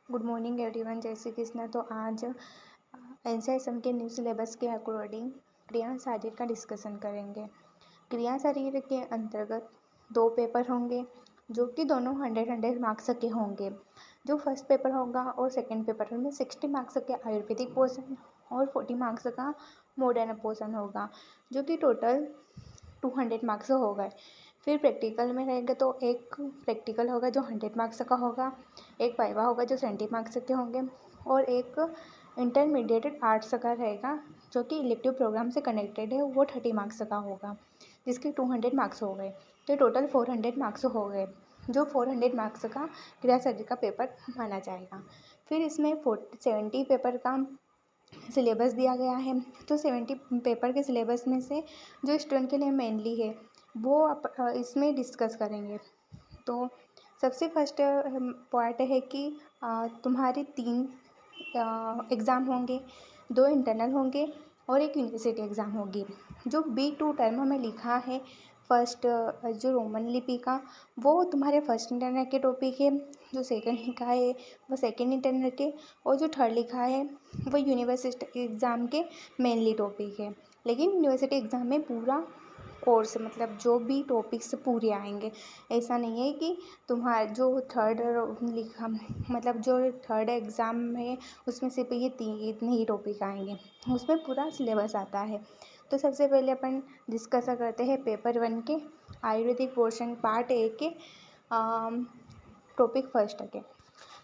Good morning everyone, जय श्री कृष्ण। तो आज एनसीईआरटी के न्यू सिलेबस के अकॉर्डिंग क्रिया शरीर का डिस्कशन करेंगे। क्रिया शरीर के अंतर्गत 2 पेपर होंगे जो कि दोनों 100 मार्क्स के होंगे। जो फर्स्ट पेपर होगा और सेकंड पेपर में 60 मार्क्स के आयुर्वेदिक पोर्शन और 40 मार्क्स का मॉडर्न पोर्शन होगा, जो कि टोटल 200 मार्क्स हो गए। फिर प्रैक्टिकल में रहेंगे तो एक प्रैक्टिकल होगा जो 100 मार्क्स का होगा, एक वाइवा होगा जो 70 मार्क्स के होंगे और एक इंटरमीडिएट आर्ट्स का रहेगा जो कि इलेक्टिव प्रोग्राम से कनेक्टेड है, वो 30 मार्क्स का होगा, जिसके 200 मार्क्स हो गए। तो टोटल 400 मार्क्स हो गए, जो 400 मार्क्स का क्रिया शरीर का पेपर माना जाएगा। फिर इसमें 70 पेपर का सिलेबस दिया गया है। तो 70 पेपर के सिलेबस में से जो स्टूडेंट के लिए मेनली है वो इसमें डिस्कस करेंगे। तो सबसे फर्स्ट पॉइंट है कि तुम्हारे 3 एग्ज़ाम होंगे, 2 इंटरनल होंगे और एक यूनिवर्सिटी एग्ज़ाम होगी। जो B2 टर्म में लिखा है फर्स्ट जो रोमन लिपि का, वो तुम्हारे फर्स्ट इंटरनल के टॉपिक है। जो सेकंड लिखा है वो सेकंड इंटरनल के, और जो थर्ड लिखा है वो यूनिवर्सिटी एग्ज़ाम के मेनली टॉपिक है। लेकिन यूनिवर्सिटी एग्ज़ाम में पूरा कोर्स मतलब जो भी टॉपिक्स पूरे आएंगे। ऐसा नहीं है कि तुम्हारा जो थर्ड लिखा मतलब जो थर्ड एग्ज़ाम है उसमें सिर्फ ये इतने ही टॉपिक आएंगे, उसमें पूरा सिलेबस आता है। तो सबसे पहले अपन डिस्कस करते हैं पेपर 1 के आयुर्वेदिक पोर्शन पार्ट ए के टॉपिक फर्स्ट के।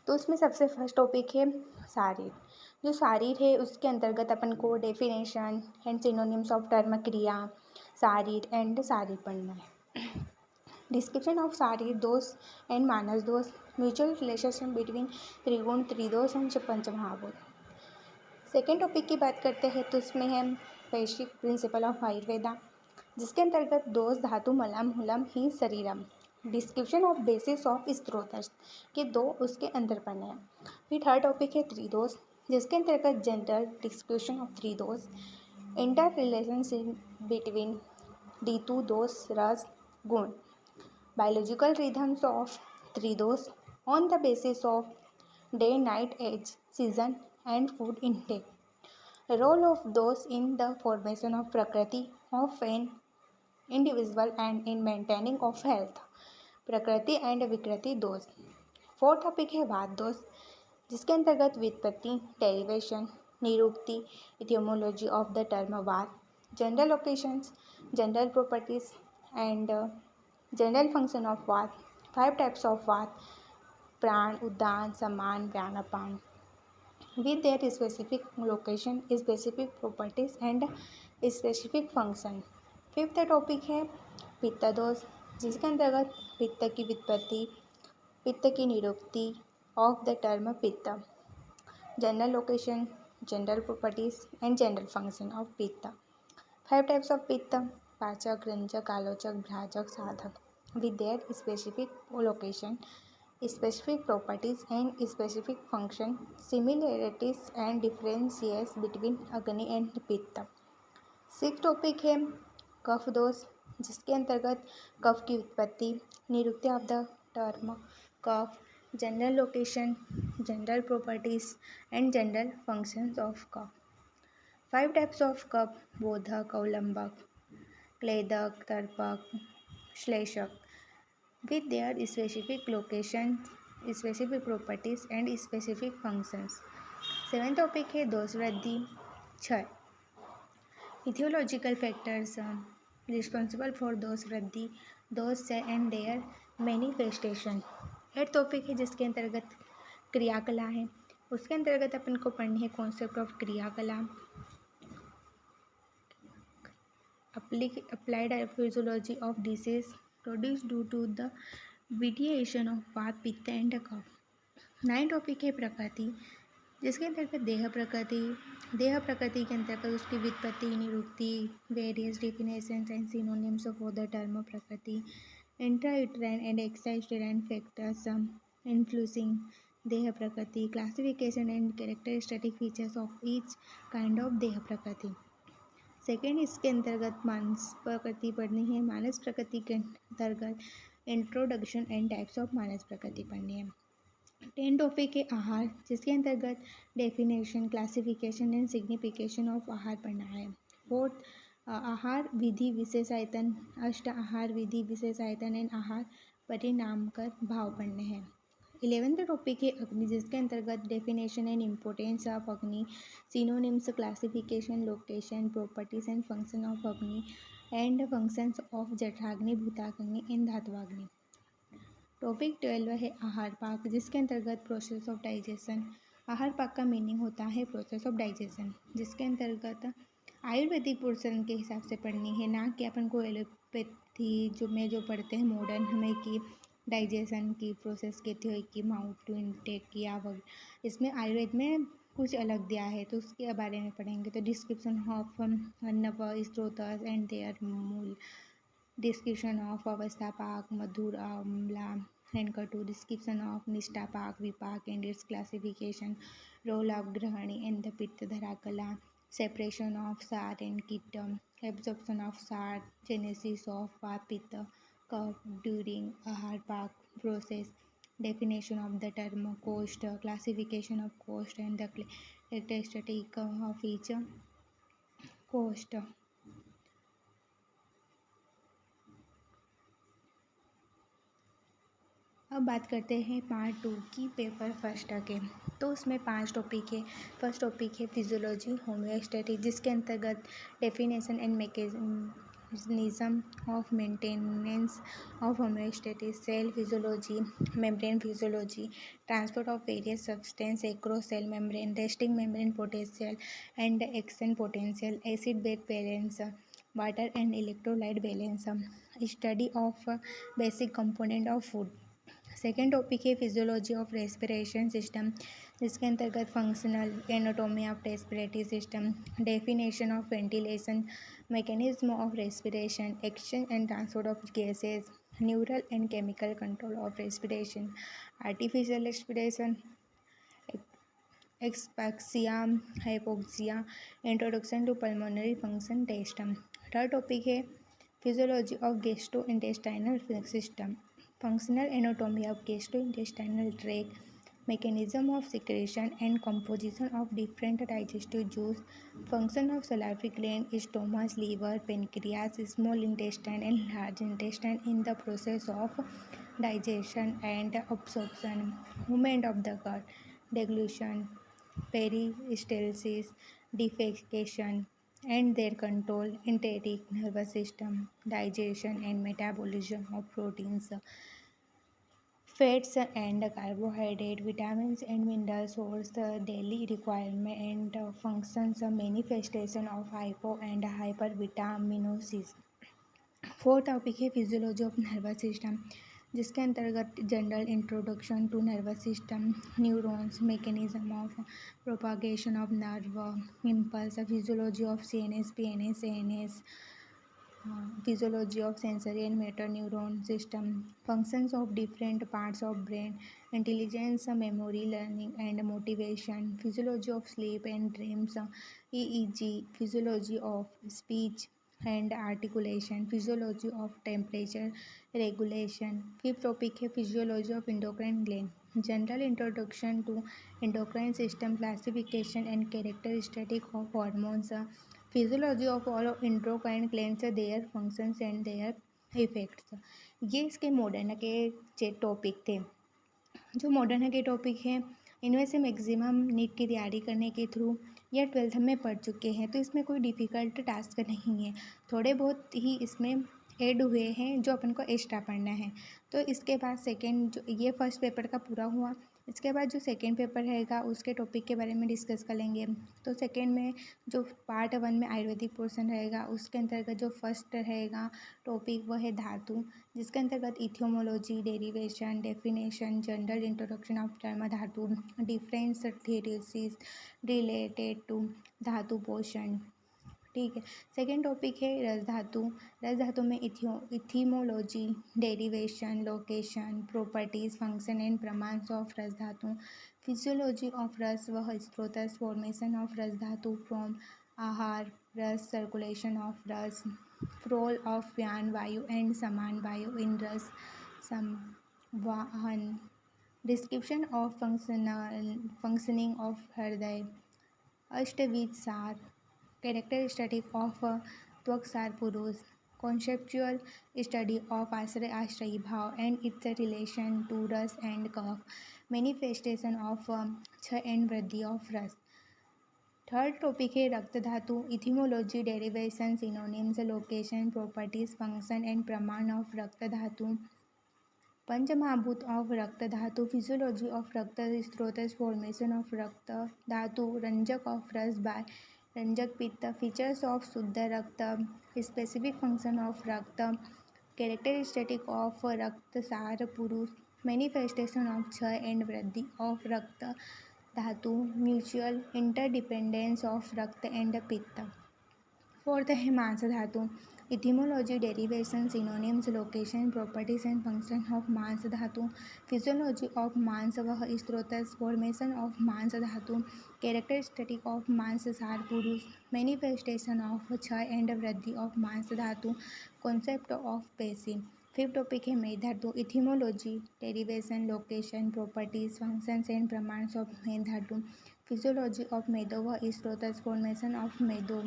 तो उसमें सबसे फर्स्ट टॉपिक है शारीर। जो शारीर है उसके अंतर्गत अपन को definition and synonyms of term क्रिया शारीर एंड शारीर पढ़ना है। डिस्क्रिप्शन ऑफ शारीर दोष एंड मानस दोष, म्यूचुअल रिलेशनशिप बिटवीन त्रिगुण त्रिदोष एंड पंचमहाभूत। सेकेंड टॉपिक की बात करते हैं तो उसमें है बेसिक प्रिंसिपल ऑफ आयुर्वेदा, जिसके अंतर्गत दोष धातु मलम हुलम ही शरीरम। डिस्क्रिप्शन ऑफ बेसिस ऑफ स्त्रोतस के 2 उसके अंदर पढ़ने हैं। फिर थर्ड टॉपिक है त्रिदोष, जिसके अंतर्गत जनरल डिस्क्रिप्शन ऑफ त्रिदोष, इंटर रिलेशनशिप बिटवीन ऋतु दोष रस गुण, बायोलॉजिकल रिदम्स ऑफ त्रिदोष on the basis of day night age season and food intake, role of those in the formation of prakriti of an individual and in maintaining of health, प्रकृति and विकृति दोष। Fourth topic है वाद दोष, जिसके अंतर्गत व्युत्पत्ति डेरिवेशन निरुक्ति इटियोमोलॉजी ऑफ द टर्म वाद, general locations general properties and general function of वाद, 5 टाइप्स ऑफ वाद, प्राण उदान समान प्राणापान with their specific location, specific properties and specific function। Fifth topic है पित्त दोष, जिसके अंतर्गत पित्त की व्युत्पत्ति पित्त की निरुक्ति ऑफ द टर्म पित्त, general location general properties and general function of पित्त। 5 टाइप्स ऑफ पित्त, पाचक रंजक आलोचक भ्राजक साधक with their specific location, specific properties and specific function, similarities and differences between अग्नि and पित्त। सिक्स टॉपिक है कफ दोष, जिसके अंतर्गत कफ की उत्पत्ति निरुक्ति ऑफ द टर्म कफ, general location general properties and general functions of कफ। 5 टाइप्स ऑफ कफ, बोधक अवलंबक क्लेदक तर्पक श्लेषक with their specific locations, specific properties and specific functions। 7th topic है दोष वृद्धि क्षय, इथियोलॉजिकल फैक्टर्स रिस्पॉन्सिबल फॉर दोष वृद्धि दोष क्षय and there manifestation. 8th topic है जिसके अंतर्गत क्रियाकला है, उसके अंतर्गत अपन को पढ़नी है कॉन्सेप्ट ऑफ क्रियाकला, applied physiology of disease produced due to the mediation of वात पित्त एंड कफ। 9 टॉपिक है प्रकृति, जिसके अंतर्गत देह प्रकृति के अंतर्गत उसकी व्युत्पत्ति निरुक्ति various definitions and synonyms of the term प्रकृति, intrauterine and extrauterine factors influencing देह प्रकृति, classification and characteristic features of each kind of देह प्रकृति। सेकेंड इसके अंतर्गत मानस प्रकृति पढ़नी है, मानस प्रकृति के अंतर्गत इंट्रोडक्शन एंड टाइप्स ऑफ मानस प्रकृति पढ़नी है। 10 टॉपिक है आहार, जिसके अंतर्गत definition, classification and signification of आहार पढ़ना है। फोर्थ, आहार विधि विशेषायतन, अष्ट आहार विधि विशेषायतन एंड आहार परिणामकर भाव पढ़ने हैं। 11th टॉपिक है अग्नि, जिसके अंतर्गत डेफिनेशन एंड इम्पोर्टेंस ऑफ अग्नि, synonyms, classification, location, properties and function of अग्नि एंड फंक्शंस ऑफ जठराग्नि, भूताग्नि एंड धात्वाग्नि। टॉपिक 12 है आहार पाक, जिसके अंतर्गत प्रोसेस ऑफ डाइजेशन। आहार पाक का मीनिंग होता है प्रोसेस ऑफ डाइजेशन, जिसके अंतर्गत आयुर्वेदिक पोर्शन के हिसाब से पढ़नी है, ना कि अपन को एलोपैथी जो पढ़ते हैं मॉडर्न हमें कि डाइजेशन की प्रोसेस कहती है कि माउथ टू इनटेक किया वगैरह। इसमें आयुर्वेद में कुछ अलग दिया है, तो उसके बारे में पढ़ेंगे। तो डिस्क्रिप्शन ऑफ नव स्रोतस एंड देयर मूल, डिस्क्रिप्शन ऑफ अवस्था पाक, मधुर, आम्ला एंड कटु, डिस्क्रिप्शन ऑफ निष्ठा पाक, विपाक and its classification, role of ग्रहणी एंड द पित्त धरा कला, सेपरेशन ऑफ सार एंड कीटम, एब्जॉर्प्शन ऑफ सार, जेनेसिस ऑफ वात पित्त कफ ड्यूरिंग आहार पाक process, definition of the term cost, classification of cost and the characteristic of each cost। अब बात करते हैं पार्ट 2 की पेपर फर्स्ट के। तो उसमें 5 टॉपिक है। फर्स्ट टॉपिक है फिजियोलॉजी होम्योस्टैटिक, जिसके अंतर्गत definition and mechanism of maintenance of homeostasis, cell physiology, membrane physiology, transport of various substance across cell membrane, resting membrane potential and action potential, acid base balance, water and electrolyte balance, study of basic component of food. Second topic है physiology of respiration system, जिसके अंतर्गत functional anatomy of respiratory system, definition of ventilation, mechanism of respiration, action and transport of gases, neural and chemical control of respiration, artificial respiration, asphyxia, hypoxia, introduction to pulmonary function test. Third topic है physiology of gastro intestinal system, functional anatomy of gastrointestinal tract, mechanism of secretion and composition of different digestive juice, function of salivary gland, stomach, liver, pancreas, small intestine and large intestine in the process of digestion and absorption, movement of the gut, deglutition, peristalsis, defecation and their control, enteric nervous system, digestion and metabolism of proteins, fats and carbohydrate, vitamins and mineral source, daily requirement and functions, manifestation of hypo and hypervitaminosis। Fourth topic है physiology of nervous system, जिसके अंतर्गत general introduction to nervous system, neurons, mechanism of propagation of nerve impulse, physiology of CNS, PNS, ANS, physiology of sensory and motor neuron system, functions of different parts of brain, intelligence, memory, learning and motivation, physiology of sleep and dreams, EEG, physiology of speech and articulation, physiology of temperature regulation। Fifth topic है physiology of endocrine gland, general introduction to endocrine system, classification and characteristic of hormones, physiology of all endocrine glands, their functions and their effects. ये इसके modern के topic थे। जो modern के topic हैं इनमें से मैक्सिमम नीट की तैयारी करने के थ्रू या 12th में पढ़ चुके हैं, तो इसमें कोई डिफ़िकल्ट टास्क नहीं है। थोड़े बहुत ही इसमें ऐड हुए हैं जो अपन को एक्स्ट्रा पढ़ना है। तो इसके बाद सेकेंड जो ये फर्स्ट पेपर का पूरा हुआ, इसके बाद जो सेकेंड पेपर रहेगा उसके टॉपिक के बारे में डिस्कस कर लेंगे। तो सेकेंड में जो पार्ट 1 में आयुर्वेदिक पोर्शन रहेगा उसके अंतर्गत जो फर्स्ट रहेगा टॉपिक वो है धातु, जिसके अंतर्गत etymology, derivation, definition, general introduction of term धातु, डिफरेंस थेरेसिस रिलेटेड टू धातु पोषण। ठीक है। सेकेंड टॉपिक है रस धातु। रस धातु में etymology, derivation, location, properties, function and प्रमाण्स ऑफ रस धातु, फिजियोलॉजी ऑफ रस व स्रोतस, फॉर्मेशन ऑफ रस धातु फ्रॉम आहार रस, सर्कुलेशन ऑफ रस, रोल ऑफ व्यान वायु एंड समान वायु इन रस संवाहन, डिस्क्रिप्शन ऑफ functioning of हृदय, अष्टविधसार, कैरेक्टरिस्टिक ऑफ त्वकसार पुरुष, conceptual study of आश्रयी भाव and its relation to रस and कफ, manifestation of क्षय and वृद्धि of रस। थर्ड टॉपिक है रक्त धातु, etymology, derivation, synonyms, location, properties, function and प्रमाण ऑफ रक्त धातु। पंचमहाभूत ऑफ रक्त धातु, फिजियोलॉजी ऑफ रक्त स्रोत, फॉर्मेशन ऑफ रक्त धातु, रंजक ऑफ रस बाय रंजक पित्त, फीचर्स ऑफ शुद्ध रक्त, स्पेसिफिक फंक्शन ऑफ रक्त, कैरेक्टरिस्टिक ऑफ रक्त सार पुरुष, मैनिफेस्टेशन ऑफ क्षय एंड वृद्धि ऑफ रक्त धातु, म्यूचुअल इंटरडिपेंडेंस ऑफ रक्त एंड पित्त। फोर्थ है मांस धातु, etymology, derivation, synonyms, location, properties and function of मांस धातु, फिजियोलॉजी ऑफ मांस व स्रोत, फॉर्मेशन ऑफ मांस धातु, कैरेक्टरिस्टिक ऑफ मांस सार पुरुष, मैनिफेस्टेशन ऑफ क्षय एंड वृद्धि ऑफ मांस धातु, कॉन्सेप्ट ऑफ पेशी। फिफ्थ टॉपिक है मेद धातु, etymology, derivation, location, properties, functions and प्रमाण्स ऑफ मेद धातु, फिजियोलॉजी ऑफ मेदो व स्रोत, फॉर्मेशन ऑफ मेदो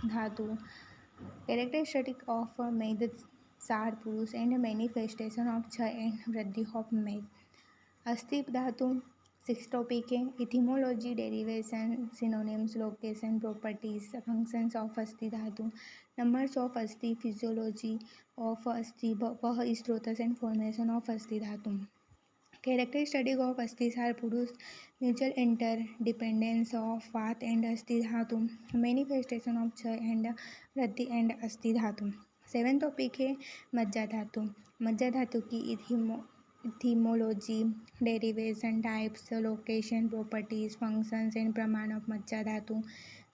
धातु, कैरेक्टरिस्टिक ऑफ मेद सार पुरुष एंड मैनिफेस्टेशन ऑफ क्षय एंड वृद्धि ऑफ मेद। अस्थि धातु, सिक्स टॉपिक है etymology, derivation, synonyms, location, properties, functions of अस्थि धातु, नंबर्स ऑफ अस्थि, फिजियोलॉजी ऑफ अस्थि वह स्रोत एंड फॉर्मेशन ऑफ अस्थि धातु, कैरेक्टरिस्टिक ऑफ अस्थि सार पुरुष, म्यूचुअल इंटर डिपेंडेंस ऑफ वात एंड अस्थि धातु, मैनिफेस्टेशन ऑफ क्षय एंड वृद्धि एंड अस्थि धातु। सेवन टॉपिक है मज्जा धातु, मज्जा धातु की etymology, derivation, types, location, properties, functions and प्रमाण ऑफ मज्जा धातु,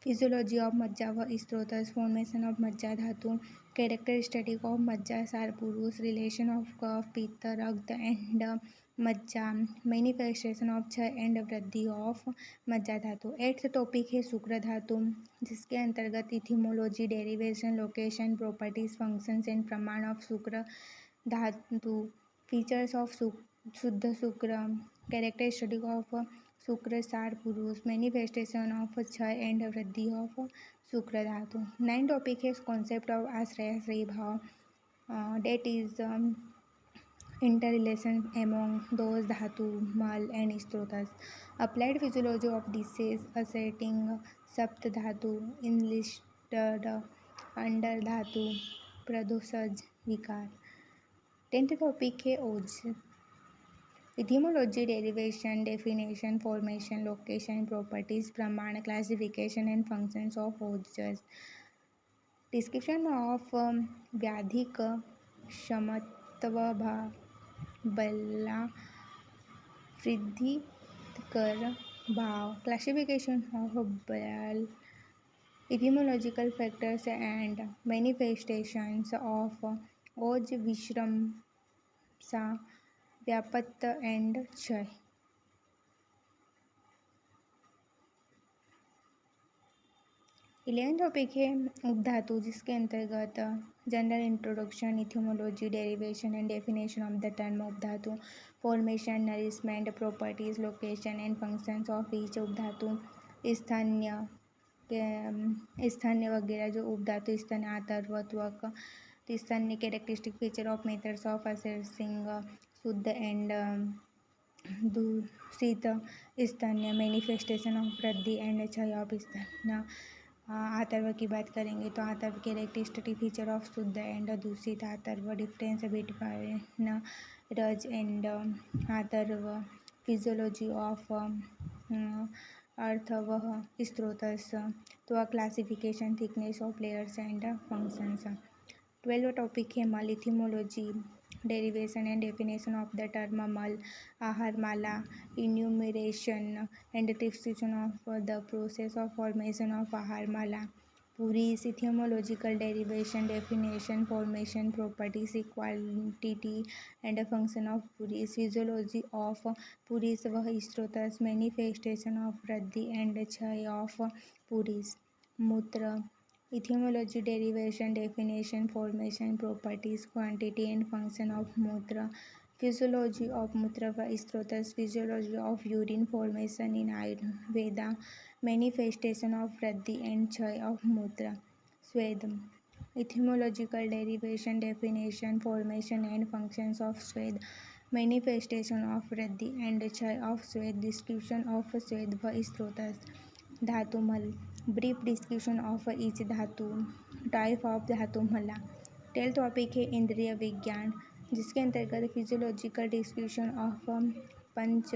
फिजियोलॉजी ऑफ मज्जा व स्रोत, फॉर्मेशन ऑफ मज्जा धातु, कैरेक्टरिस्टिक ऑफ मज्जा सार पुरुष, रिलेशन ऑफ कफ पित्त रक्त एंड मज्जा, मैनिफेस्टेशन ऑफ क्षय एंड वृद्धि ऑफ मज्जा धातु। एट्थ टॉपिक है शुक्र धातु, जिसके अंतर्गत etymology, derivation, location, properties, functions and प्रमाण ऑफ शुक्र धातु, फीचर्स ऑफ शुद्ध शुक्र, कैरेक्टरिस्टिक ऑफ शुक्र सार पुरुष, मैनिफेस्टेशन ऑफ क्षय एंड वृद्धि ऑफ शुक्र धातु। नाइन टॉपिक है कॉन्सेप्ट ऑफ आश्रयी भाव, that is interrelation among those dhatu, mal and strotas, applied physiology of disease, asserting sapt dhatu, enlisted under dhatu, pradoshaj विकार। टेंथ टॉपिक है ओज, etymology, derivation, definition, formation, location, properties, प्रमाण, classification and functions of ओजस, description of व्याधिक क्षमत्व बला वृद्धि कर भाव, क्लासिफिकेशन ऑफ बल, etymological factors and manifestations of ओज, विश्रमसा, व्यापत्त एंड क्षय। 11 टॉपिक है उपधातु, जिसके अंतर्गत general introduction, etymology, derivation and definition of the term उपधातु, formation, nourishment, properties, location and functions of each उपधातु, स्थान्य वगैरह जो उपधातु, स्तन, आतर्व, त्वक, स्तन्य, characteristic feature of methods of assessing शुद्ध एंड दूषित स्तन्य, मैनिफेस्टेशन ऑफ वृद्धि एंड क्षय ऑफ स्तन्य। आतर्व की बात करेंगे तो आतर्व कैरेक्टरिस्टिक फीचर ऑफ शुद्ध एंड दूषित आतर्व, डिफरेंस बिटवीन रज एंड आतर्व, फिजियोलॉजी ऑफ अर्थ वह स्रोतस, तो classification, thickness of layers and functions. 12 topic है मल, etymology, derivation and definition of the term मल, आहार माला, enumeration and description of the process of formation of आहार माला, पुरीस, etymological, derivation, definition, formation, properties, quantity and function of पुरीस, physiology of पुरीस वह स्रोतस, मैनिफेस्टेशन ऑफ वृद्धि एंड क्षय ऑफ पुरीस, मूत्र, etymology, derivation, definition, formation, properties, quantity and function of मूत्र, फिजियोलॉजी ऑफ मूत्र व स्रोतस, physiology of urine formation in Ayurveda, manifestation of वृद्धि एंड क्षय ऑफ मूत्र, स्वेद, etymological derivation, definition, formation and functions of swed, manifestation of वृद्धि and क्षय of swed, description of swed व स्रोतस, धातुमल, brief description of each धातु, टाइप ऑफ धातुमला। 12th टॉपिक है इंद्रिय विज्ञान, जिसके अंतर्गत फिजियोलॉजिकल डिस्क्रिप्शन ऑफ पंच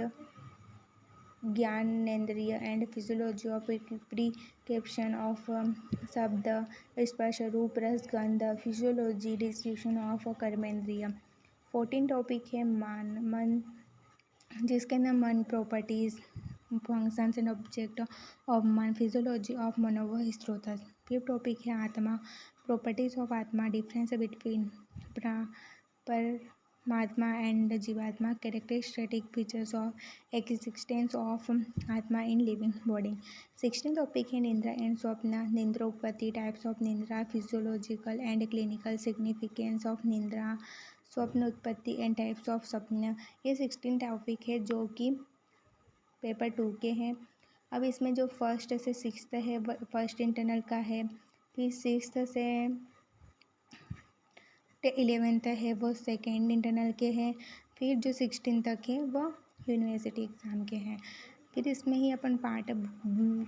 ज्ञानेंद्रिय and physiology of perception of शब्द स्पर्श रूप रस गंध, फिजियोलॉजी डिस्क्रिप्शन ऑफ कर्मेंद्रिय। 14 टॉपिक है मन, जिसके अंदर मन, properties, functions and object of मन, फिजियोलॉजी ऑफ मनोवह स्रोतस। 5th टॉपिक है आत्मा, प्रॉपर्टीज ऑफ आत्मा, डिफरेंस बिटवीन परमात्मा एंड जीवात्मा, characteristic features of existence of आत्मा इन लिविंग बॉडी। 16 टॉपिक है निद्रा एंड स्वप्न, निद्रोत्पत्ति, टाइप्स ऑफ निद्रा, physiological and clinical significance of निद्रा, स्वप्न उत्पत्ति एंड टाइप्स ऑफ स्वप्न। ये 16 टॉपिक है जो कि पेपर 2 के हैं। अब इसमें जो फर्स्ट से 6th है वह फर्स्ट इंटरनल का है, फिर 6th से 11th है वो सेकेंड इंटरनल के हैं, फिर जो 16 तक है वो यूनिवर्सिटी एग्ज़ाम के हैं। फिर इसमें ही अपन पार्ट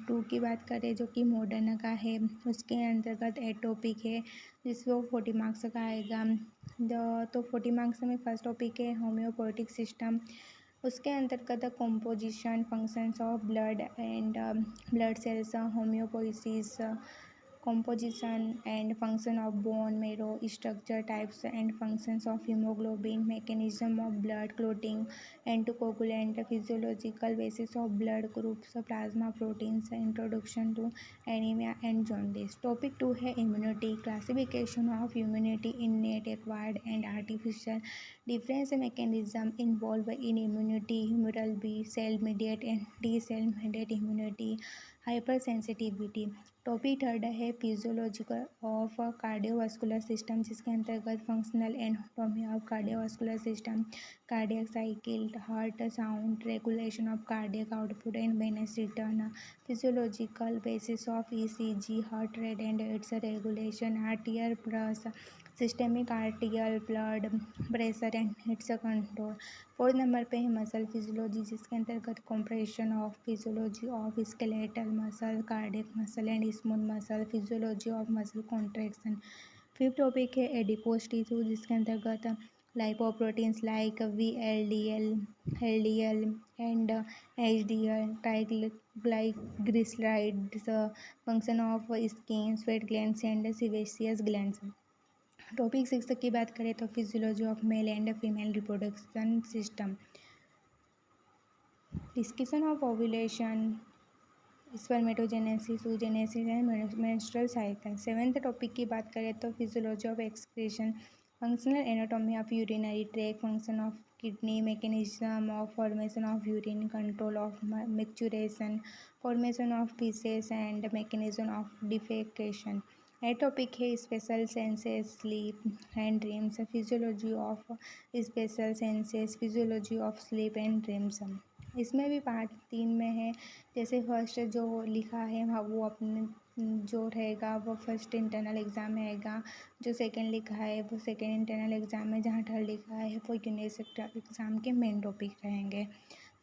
2 की बात करें जो कि मॉडर्न का है, उसके अंतर्गत 8 टॉपिक है जिसमें वो 40 मार्क्स का आएगा। तो 40 मार्क्स में फर्स्ट टॉपिक है होम्योपोटिक सिस्टम, उसके अंतर्गत composition, functions of blood and blood cells, haemopoiesis, composition and function of bone marrow structure, types and functions of hemoglobin, mechanism of blood clotting, anticoagulant, physiological basis of blood groups, plasma proteins, introduction to anemia and jaundice. Topic 2 है immunity, classification of immunity, innate, acquired and artificial, difference mechanism involved in immunity, humoral B, cell mediated and T cell mediated immunity, hypersensitivity। Topic 3 है physiological of cardiovascular system, जिसके अंतर्गत functional anatomy of cardiovascular system, cardiac cycle, heart sound, regulation of cardiac output and Venus return, physiological basis of ECG, heart rate and it's regulation, आर्टियल plus systemic आर्टियल blood pressure and it's control. 4th number पे है muscle physiology, जिसके अंतर्गत compression of physiology of skeletal muscle, cardiac muscle and smooth muscle, physiology of muscle contraction. 5th topic है adipose tissue, जिसके अंतर्गत lipoproteins like VLDL, LDL and HDL, triglycerides, function of skin, sweat glands and sebaceous glands. Topic 6 की बात करें तो physiology of male and female reproduction system, discussion of ovulation, spermatogenesis, oogenesis and menstrual cycle. 7th topic की बात करें तो physiology of excretion, functional anatomy of urinary track, function of kidney, mechanism of formation of urine, control of maturation, formation of faeces and mechanism of defecation. Topic है special senses, sleep and dreams, physiology of special senses, physiology of sleep and dreams. इसमें भी part 3 में है, जैसे first जो लिखा है वो अपने जो रहेगा वो फर्स्ट इंटरनल एग्ज़ाम में आएगा, जो सेकंड लिखा है वो सेकंड इंटरनल एग्ज़ाम में, जहाँ थर्ड लिखा है वो यूनिवर्सिटी एग्ज़ाम के मेन टॉपिक रहेंगे।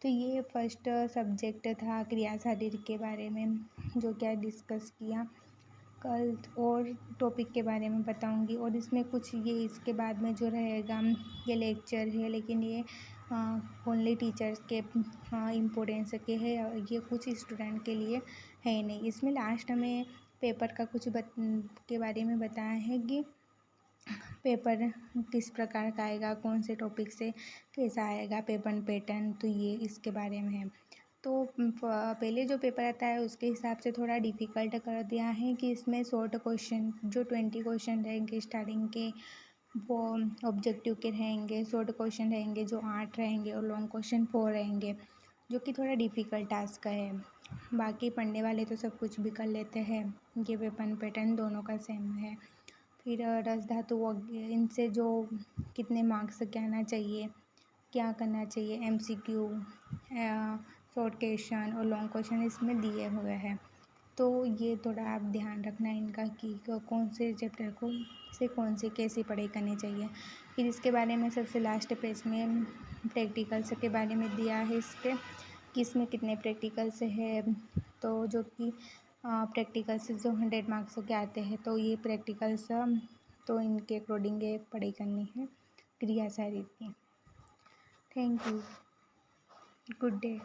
तो ये फर्स्ट सब्जेक्ट था क्रिया शरीर के बारे में, जो क्या डिस्कस किया। कल और टॉपिक के बारे में बताऊंगी, और इसमें कुछ ये इसके बाद में जो रहेगा ये लेक्चर है, लेकिन ये ओनली टीचर्स के इम्पोर्टेंस के है, ये कुछ स्टूडेंट के लिए है नहीं। इसमें लास्ट में पेपर का कुछ के बारे में बताया है कि पेपर किस प्रकार का आएगा, कौन से टॉपिक से कैसा आएगा पेपर पैटर्न, तो ये इसके बारे में है। तो पहले जो पेपर आता है उसके हिसाब से थोड़ा डिफ़िकल्ट कर दिया है कि इसमें शॉर्ट क्वेश्चन जो 20 क्वेश्चन रहेंगे स्टार्टिंग के वो ऑब्जेक्टिव के रहेंगे, शॉर्ट क्वेश्चन रहेंगे जो 8 रहेंगे और लॉन्ग क्वेश्चन 4 रहेंगे, जो कि थोड़ा डिफ़िकल्ट टास्क है। बाकी पढ़ने वाले तो सब कुछ भी कर लेते हैं, ये पेपर पैटर्न दोनों का सेम है। फिर रस धातु इनसे जो कितने मार्क्स के आना चाहिए, क्या करना चाहिए, MCQ, शॉर्ट क्वेश्चन और लॉन्ग क्वेश्चन इसमें दिए हुए हैं। तो ये थोड़ा आप ध्यान रखना इनका कि कौन से चैप्टर को से कौन सी कैसी पढ़ाई करनी चाहिए। फिर इसके बारे में सबसे लास्ट पेज में प्रैक्टिकल्स के बारे में दिया है इसके कि इसमें कितने प्रैक्टिकल्स है। तो जो कि प्रैक्टिकल्स जो 100 मार्क्स के आते हैं, तो ये प्रैक्टिकल्स तो इनके अकॉर्डिंग ये पढ़ाई करनी है क्रिया शारीरिक की। Thank you, good day.